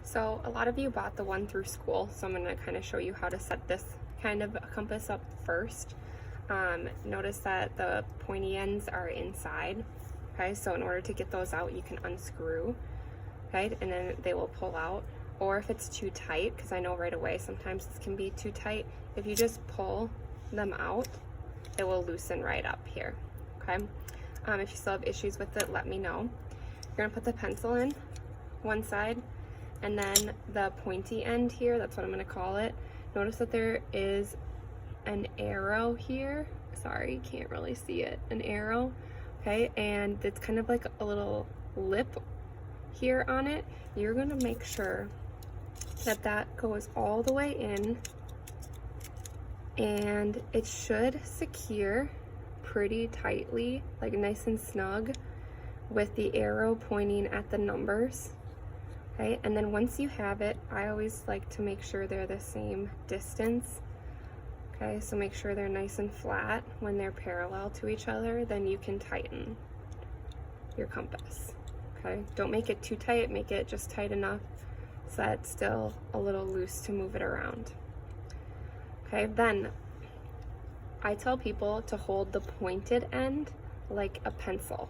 So a lot of you bought the one through school, so I'm going to kind of show you how to set this kind of compass up first. Notice that the pointy ends are inside, okay? So in order to get those out, you can unscrew, okay? And then they will pull out. Or if it's too tight, because I know right away sometimes this can be too tight, if you just pull them out, it will loosen right up here, okay? If you still have issues with it, let me know. You're gonna put the pencil in one side, and then the pointy end here, that's what I'm gonna call it. Notice that there is an arrow here. Sorry, you can't really see it, an arrow, okay? And it's kind of like a little lip here on it. You're gonna make sure that that goes all the way in, and it should secure pretty tightly, like nice and snug, with the arrow pointing at the numbers. Okay, and then once you have it, I always like to make sure they're the same distance. Okay, so make sure they're nice and flat when they're parallel to each other, then you can tighten your compass. Okay, don't make it too tight, make it just tight enough so that it's still a little loose to move it around. Okay, then I tell people to hold the pointed end like a pencil.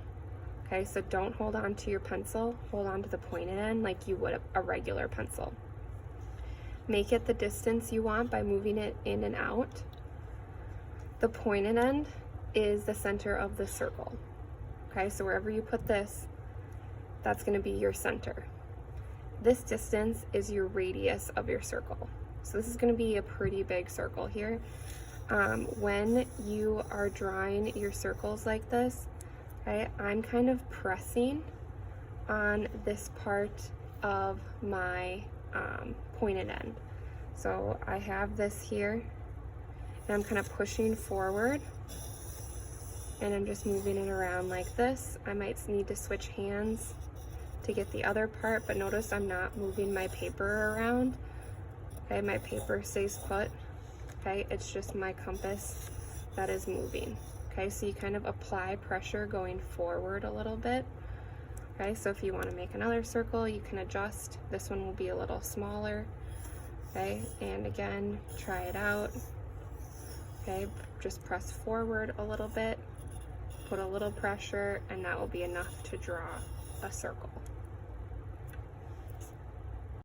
Okay, so don't hold on to your pencil, hold on to the pointed end like you would a regular pencil. Make it the distance you want by moving it in and out. The pointed end is the center of the circle. Okay, so wherever you put this, that's gonna be your center. This distance is your radius of your circle. So this is gonna be a pretty big circle here. When you are drawing your circles like this, okay, I'm kind of pressing on this part of my pointed end. So I have this here, and I'm kind of pushing forward, and I'm just moving it around like this. I might need to switch hands to get the other part, but notice I'm not moving my paper around. Okay, my paper stays put. Okay, it's just my compass that is moving. Okay, so you kind of apply pressure going forward a little bit. Okay, so if you want to make another circle, you can adjust. This one will be a little smaller. Okay, and again, try it out. Okay, just press forward a little bit, put a little pressure, and that will be enough to draw a circle.